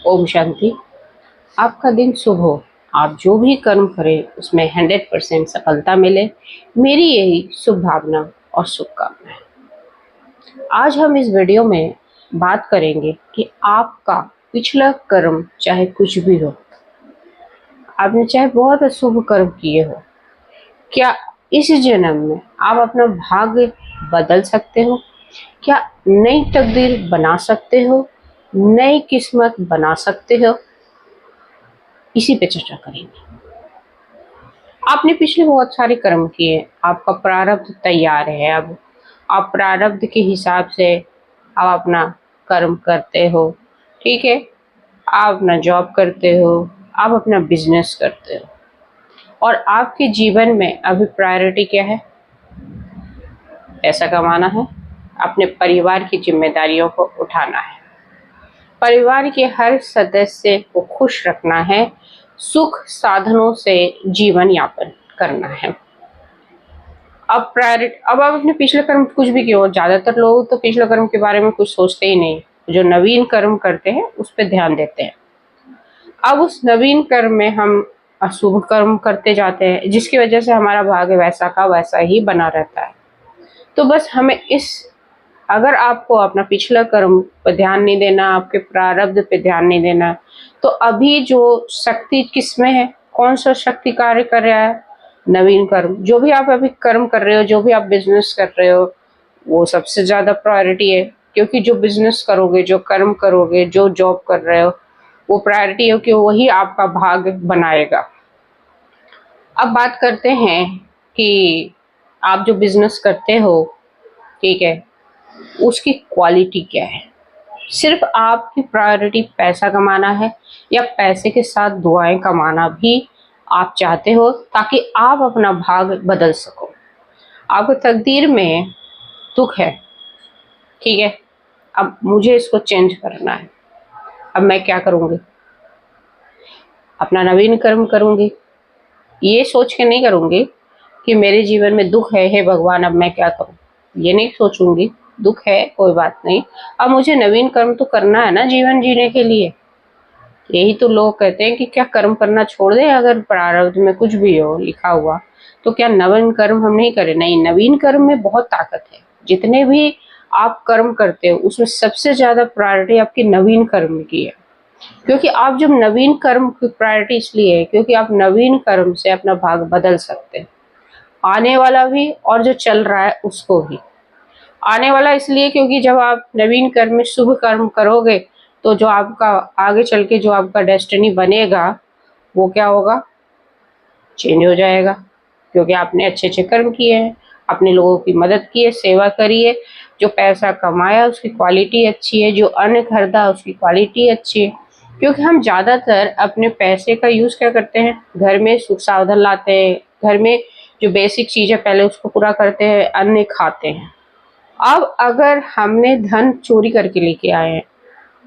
ओम शांति। आपका दिन शुभ हो। आप जो भी कर्म करें उसमें 100% सफलता मिले, मेरी यही शुभ भावना और शुभकामनाएं। आज हम इस वीडियो में बात करेंगे कि आपका पिछला कर्म चाहे कुछ भी हो, आपने चाहे बहुत अशुभ कर्म किए हो, क्या इस जन्म में आप अपना भाग्य बदल सकते हो? क्या नई तकदीर बना सकते हो, नई किस्मत बना सकते हो? इसी पे चर्चा करेंगे। आपने पिछले बहुत सारे कर्म किए, आपका प्रारब्ध तैयार है। अब आप प्रारब्ध के हिसाब से आप अपना कर्म करते हो, ठीक है। आप अपना जॉब करते हो, आप अपना बिजनेस करते हो, और आपके जीवन में अभी प्रायोरिटी क्या है? पैसा कमाना है, अपने परिवार की जिम्मेदारियों को उठाना है, परिवार के हर सदस्य को खुश रखना है, सुख साधनों से जीवन यापन करना है। अब आप अपने पिछले कर्म कुछ भी किए हो, ज्यादातर लोग तो पिछले कर्म के बारे में कुछ सोचते ही नहीं, जो नवीन कर्म करते हैं उस पर ध्यान देते हैं। अब उस नवीन कर्म में हम अशुभ कर्म करते जाते हैं, जिसकी वजह से हमारा भाग्य वैसा का वैसा ही बना रहता है। तो बस हमें अगर आपको अपना पिछला कर्म पर ध्यान नहीं देना, आपके प्रारब्ध पे ध्यान नहीं देना, तो अभी जो शक्ति किसमें है, कौन सा शक्ति कार्य कर रहा है? नवीन कर्म। जो भी आप अभी कर्म कर रहे हो, जो भी आप बिजनेस कर रहे हो, वो सबसे ज्यादा प्रायोरिटी है। क्योंकि जो बिजनेस करोगे, जो कर्म करोगे, जो जॉब कर रहे हो, वो प्रायोरिटी है, कि वही आपका भाग्य बनाएगा। अब बात करते हैं कि आप जो बिजनेस करते हो, ठीक है, उसकी क्वालिटी क्या है? सिर्फ आपकी प्रायोरिटी पैसा कमाना है, या पैसे के साथ दुआएं कमाना भी आप चाहते हो, ताकि आप अपना भाग बदल सको? आपको तकदीर में दुख है, ठीक है, अब मुझे इसको चेंज करना है। अब मैं क्या करूंगी? अपना नवीन कर्म करूंगी। ये सोच के नहीं करूंगी कि मेरे जीवन में दुख है, हे भगवान अब मैं क्या करूं, ये नहीं सोचूंगी। दुख है, कोई बात नहीं, अब मुझे नवीन कर्म तो करना है ना जीवन जीने के लिए। यही तो लोग कहते हैं कि क्या कर्म करना छोड़ दें, अगर प्रारब्ध में कुछ भी हो लिखा हुआ तो क्या नवीन कर्म हम नहीं करें? नहीं, नवीन कर्म में बहुत ताकत है। जितने भी आप कर्म करते हो उसमें सबसे ज्यादा प्रायोरिटी आपकी नवीन कर्म की है। क्योंकि आप जब नवीन कर्म की प्रायोरिटी इसलिए है क्योंकि आप नवीन कर्म से अपना भाग बदल सकते हैं, आने वाला भी और जो चल रहा है उसको भी। आने वाला इसलिए क्योंकि जब आप नवीन कर्म में शुभ कर्म करोगे, तो जो आपका आगे चल के जो आपका डेस्टिनी बनेगा वो क्या होगा? चेंज हो जाएगा। क्योंकि आपने अच्छे अच्छे कर्म किए हैं, अपने लोगों की मदद की है, सेवा करी है, जो पैसा कमाया उसकी क्वालिटी अच्छी है, जो अन्न खरीदा उसकी क्वालिटी अच्छी है। क्योंकि हम ज्यादातर अपने पैसे का यूज क्या करते हैं? घर में सुख साधन लाते हैं, घर में जो बेसिक चीजें पहले उसको पूरा करते हैं, अन्न खाते हैं। अब अगर हमने धन चोरी करके लेके आए हैं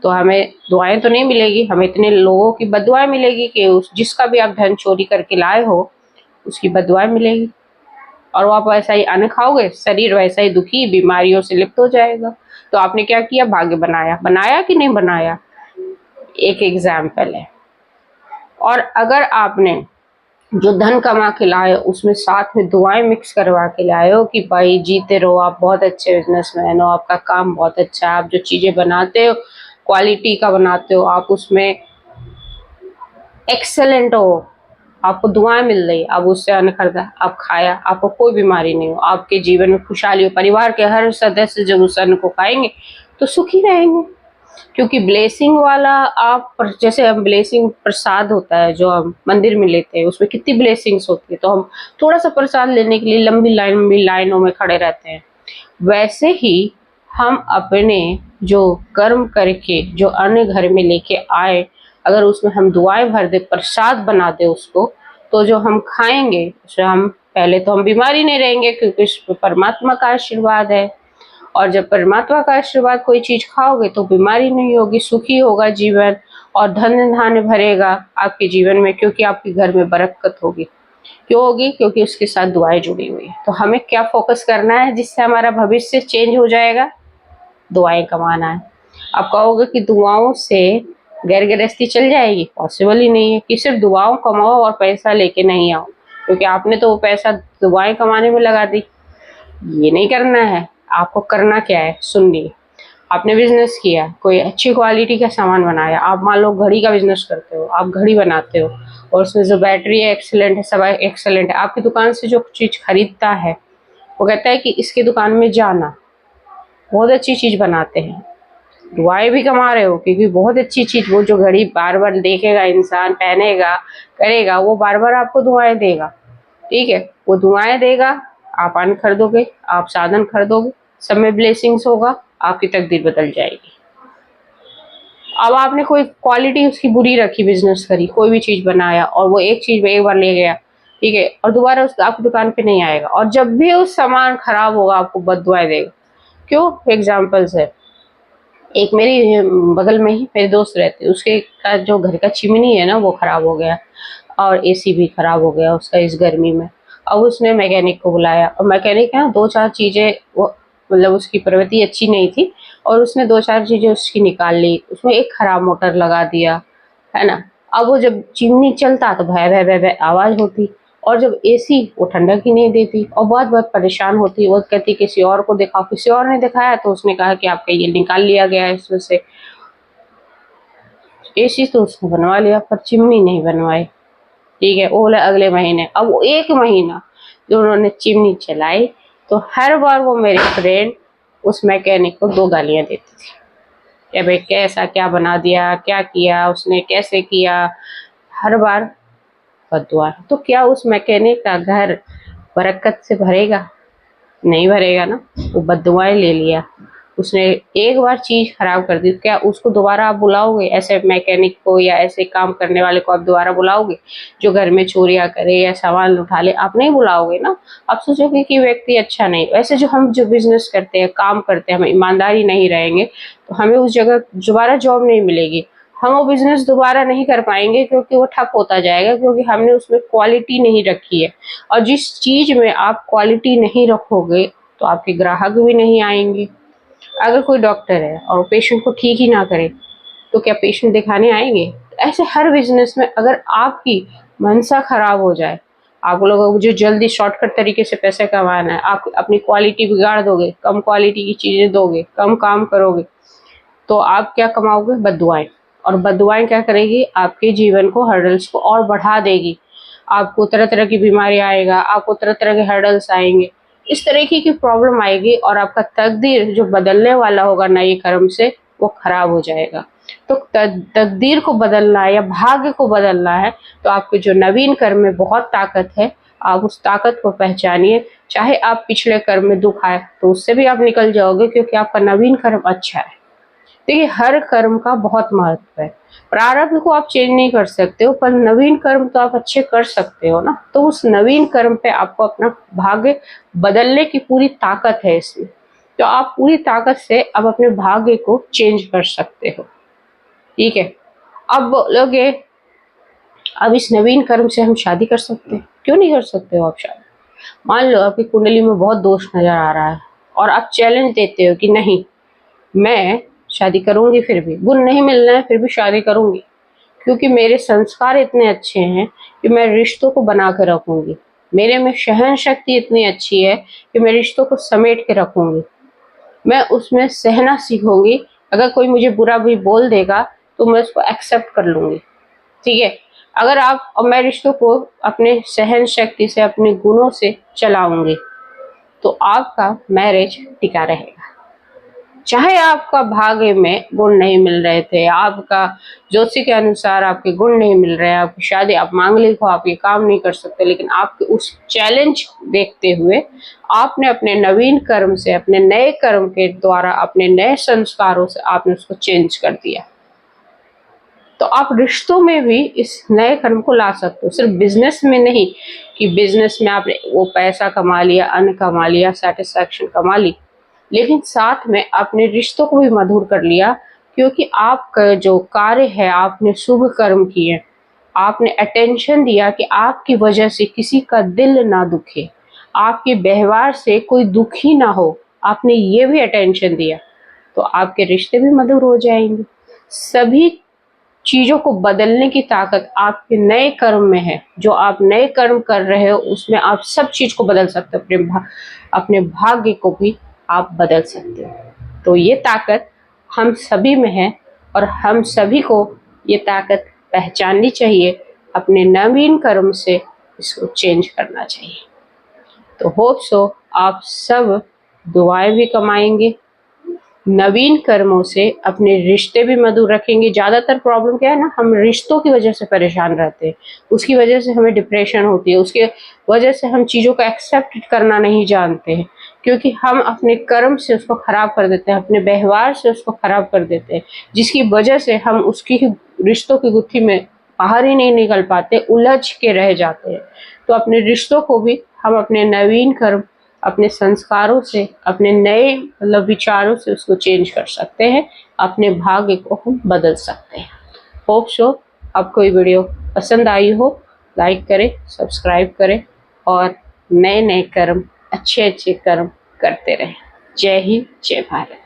तो हमें दुआएं तो नहीं मिलेगी, हमें इतने लोगों की बददुआएं मिलेगी कि उस जिसका भी आप धन चोरी करके लाए हो उसकी बददुआएं मिलेगी। और वो आप वैसा ही अन्न खाओगे, शरीर वैसा ही दुखी बीमारियों से लिप्त हो जाएगा। तो आपने क्या किया? भाग्य बनाया। बनाया कि नहीं बनाया? एक एग्जाम्पल है। और अगर आपने जो धन कमा के लाए उसमें साथ में दुआएं मिक्स करवा के लाए हो कि भाई जीते रहो, आप बहुत अच्छे बिजनेसमैन हो, आपका काम बहुत अच्छा है, आप जो चीजें बनाते हो क्वालिटी का बनाते हो, आप उसमें एक्सेलेंट हो, आपको दुआएं मिल रही, अब उससे अन्न खरीदा, आप खाया, आपको कोई बीमारी नहीं हो, आपके जीवन में खुशहाली हो, परिवार के हर सदस्य जब उस अन्न को खाएंगे तो सुखी रहेंगे। क्योंकि ब्लेसिंग वाला जैसे हम ब्लेसिंग प्रसाद होता है जो हम मंदिर में लेते हैं, उसमें कितनी ब्लेसिंग्स होती है, तो हम थोड़ा सा प्रसाद लेने के लिए लंबी लाइनों में खड़े रहते हैं। वैसे ही हम अपने जो कर्म करके जो अन्न घर में लेके आए, अगर उसमें हम दुआएं भर दे, प्रसाद बना दे उसको, तो जो हम खाएंगे उसमें हम पहले तो हम बीमारी नहीं रहेंगे, क्योंकि उसमें परमात्मा का आशीर्वाद है। और जब परमात्मा का आशीर्वाद कोई चीज खाओगे तो बीमारी नहीं होगी, सुखी होगा जीवन, और धन धान्य भरेगा आपके जीवन में, क्योंकि आपके घर में बरकत होगी। क्यों होगी? क्योंकि उसके साथ दुआएं जुड़ी हुई है। तो हमें क्या फोकस करना है जिससे हमारा भविष्य चेंज हो जाएगा? दुआएं कमाना है। आप कहोगे कि दुआओं से घर गृहस्थी चल जाएगी? पॉसिबल ही नहीं है कि सिर्फ दुआओं कमाओ और पैसा लेके नहीं आओ, क्योंकि आपने तो वो पैसा दुआएं कमाने में लगा दी। ये नहीं करना है। आपको करना क्या है, सुनिए। आपने बिजनेस किया, कोई अच्छी क्वालिटी का सामान बनाया। आप मान लो घड़ी का बिजनेस करते हो, आप घड़ी बनाते हो और उसमें जो बैटरी है एक्सीलेंट है, सब एक्सीलेंट है। आपकी दुकान से जो चीज खरीदता है वो कहता है कि इसकी दुकान में जाना, बहुत अच्छी चीज बनाते हैं। दुआएं भी कमा रहे हो, क्योंकि बहुत अच्छी चीज, वो जो घड़ी बार बार देखेगा इंसान, पहनेगा, करेगा, वो बार बार आपको दुआएं देगा। ठीक है, वो दुआएं देगा, आप अन्न खरीदोगे, आप साधन खरीदोगे, सब में ब्लेसिंग्स होगा, आपकी तकदीर बदल जाएगी। अब आपने कोई क्वालिटी उसकी बुरी रखी, बिजनेस करी, कोई भी चीज बनाया और वो एक चीज एक बार ले गया, ठीक है, और दोबारा उस आपकी दुकान पे नहीं आएगा, और जब भी उस सामान खराब होगा आपको बददुआएं देगा। क्यों? एग्जाम्पल्स है। एक मेरी बगल में ही मेरे दोस्त रहते, उसके का जो घर का चिमनी है ना वो खराब हो गया और एसी भी खराब हो गया उसका इस गर्मी में। अब उसने मैकेनिक को बुलाया और मैकेनिक है दो चार चीजें, वो मतलब उसकी प्रवृत्ति अच्छी नहीं थी और उसने दो चार चीजें उसकी निकाल ली, उसमें एक खराब मोटर लगा दिया, है ना। अब वो जब चिमनी चलता तो भय भय भय भय आवाज होती, और जब एसी वो ठंडक ही नहीं देती और बहुत बहुत परेशान होती। वो कहती किसी और को दिखाओ, किसी और ने दिखाया तो उसने कहा कि आपका ये निकाल लिया गया है इसमें से। एसी तो उसने बनवा लिया पर चिमनी नहीं बनवाई। ठीक है, वो बोला अगले महीने। अब वो एक महीना जो उन्होंने चिमनी चलाई तो हर बार वो मेरे फ्रेंड उस मैकेनिक को दो गालियां देती थी कि भाई कैसा क्या बना दिया, क्या किया उसने, कैसे किया, हर बार बद्दुआ। तो क्या उस मैकेनिक का घर बरकत से भरेगा? नहीं भरेगा ना। वो बद्दुआएं ले लिया उसने, एक बार चीज खराब कर दी, क्या उसको दोबारा आप बुलाओगे? ऐसे मैकेनिक को या ऐसे काम करने वाले को आप दोबारा बुलाओगे जो घर में चोरियां करे या सामान उठा ले? आप नहीं बुलाओगे ना। आप सोचोगे कि व्यक्ति अच्छा नहीं। वैसे जो हम जो बिजनेस करते हैं, काम करते हैं, हम ईमानदारी नहीं रहेंगे तो हमें उस जगह दोबारा जॉब नहीं मिलेगी, हम वो बिजनेस दोबारा नहीं कर पाएंगे, क्योंकि वो ठप होता जाएगा, क्योंकि हमने उसमें क्वालिटी नहीं रखी है। और जिस चीज में आप क्वालिटी नहीं रखोगे तो आपके ग्राहक भी नहीं आएंगे। अगर कोई डॉक्टर है और पेशेंट को ठीक ही ना करे तो क्या पेशेंट दिखाने आएंगे? ऐसे हर बिजनेस में अगर आपकी मनसा खराब हो जाए, आप लोगों को जो जल्दी शॉर्टकट तरीके से पैसे कमाना है, आप अपनी क्वालिटी बिगाड़ दोगे, कम क्वालिटी की चीजें दोगे, कम काम करोगे, तो आप क्या कमाओगे? बद्दुआएं। और बद्दुआएं क्या करेगी? आपके जीवन को, हर्डल्स को और बढ़ा देगी। आपको तरह तरह की बीमारी आएगा, आपको तरह तरह के हर्डल्स आएंगे, इस तरीके की प्रॉब्लम आएगी और आपका तकदीर जो बदलने वाला होगा नए कर्म से वो खराब हो जाएगा। तो तकदीर को बदलना है या भाग्य को बदलना है तो आपके जो नवीन कर्म में बहुत ताकत है, आप उस ताकत को पहचानिए। चाहे आप पिछले कर्म में दुख आए तो उससे भी आप निकल जाओगे, क्योंकि आपका नवीन कर्म अच्छा है। देखिए, हर कर्म का बहुत महत्व है। प्रारब्ध को आप चेंज नहीं कर सकते हो, पर नवीन कर्म तो आप अच्छे कर सकते हो ना। तो उस नवीन कर्म पे आपको अपना भाग्य बदलने की पूरी ताकत है इसमें। तो आप पूरी ताकत से अब अपने भाग्य को चेंज कर सकते हो। ठीक है। अब बोलोगे अब इस नवीन कर्म से हम शादी कर सकते हैं? क्यों नहीं कर सकते हो आप शादी? मान लो आपकी कुंडली में बहुत दोष नजर आ रहा है और आप चैलेंज देते हो कि नहीं, मैं शादी करूंगी, फिर भी गुण नहीं मिलना है, फिर भी शादी करूंगी, क्योंकि मेरे संस्कार इतने अच्छे हैं कि मैं रिश्तों को बना के रखूंगी। मेरे में सहन शक्ति इतनी अच्छी है कि मैं रिश्तों को समेट के रखूंगी। मैं उसमें सहना सीखूंगी। अगर कोई मुझे बुरा भी बोल देगा तो मैं उसको एक्सेप्ट कर लूंगी। ठीक है। अगर आप और मैं रिश्तों को अपने सहन शक्ति से, अपने गुणों से चलाऊंगी तो आपका मैरिज टिका रहेगा। चाहे आपका भाग्य में गुण नहीं मिल रहे थे, आपका ज्योतिषी के अनुसार आपके गुण नहीं मिल रहे हैं, आपकी शादी, आप मांगलिक हो, आप ये काम नहीं कर सकते, लेकिन आपके उस चैलेंज देखते हुए आपने अपने नवीन कर्म से, अपने नए कर्म के द्वारा, अपने नए संस्कारों से आपने उसको चेंज कर दिया। तो आप रिश्तों में भी इस नए कर्म को ला सकते हो, सिर्फ बिजनेस में नहीं कि बिजनेस में आपने वो पैसा कमा लिया, अन्न कमा लिया, सेटिस्फैक्शन कमा ली, लेकिन साथ में अपने रिश्तों को भी मधुर कर लिया, क्योंकि आपका जो कार्य है, आपने शुभ कर्म किए, आपने अटेंशन दिया कि आपकी वजह से किसी का दिल ना दुखे, आपके व्यवहार से कोई दुखी ना हो, आपने ये भी अटेंशन दिया, तो आपके रिश्ते भी मधुर हो जाएंगे। सभी चीजों को बदलने की ताकत आपके नए कर्म में है। जो आप नए कर्म कर रहे हो उसमें आप सब चीज को बदल सकते हो, अपने भाग्य को भी आप बदल सकते हो। तो ये ताकत हम सभी में है और हम सभी को ये ताकत पहचाननी चाहिए। अपने नवीन कर्म से इसको चेंज करना चाहिए। तो होप सो आप सब दुआएं भी कमाएंगे, नवीन कर्मों से अपने रिश्ते भी मधुर रखेंगे। ज़्यादातर प्रॉब्लम क्या है ना, हम रिश्तों की वजह से परेशान रहते हैं, उसकी वजह से हमें डिप्रेशन होती है, उसके वजह से हम चीज़ों को एक्सेप्ट करना नहीं जानते हैं, क्योंकि हम अपने कर्म से उसको ख़राब कर देते हैं, अपने व्यवहार से उसको ख़राब कर देते हैं, जिसकी वजह से हम उसकी रिश्तों की गुत्थी में बाहर ही नहीं निकल पाते, उलझ के रह जाते हैं। तो अपने रिश्तों को भी हम अपने नवीन कर्म, अपने संस्कारों से, अपने नए विचारों से उसको चेंज कर सकते हैं, अपने भाग्य को हम बदल सकते हैं। होप सो आपको ये वीडियो पसंद आई हो। लाइक करें, सब्सक्राइब करें और नए नए कर्म, अच्छे अच्छे कर्म करते रहें। जय हिंद, जय भारत।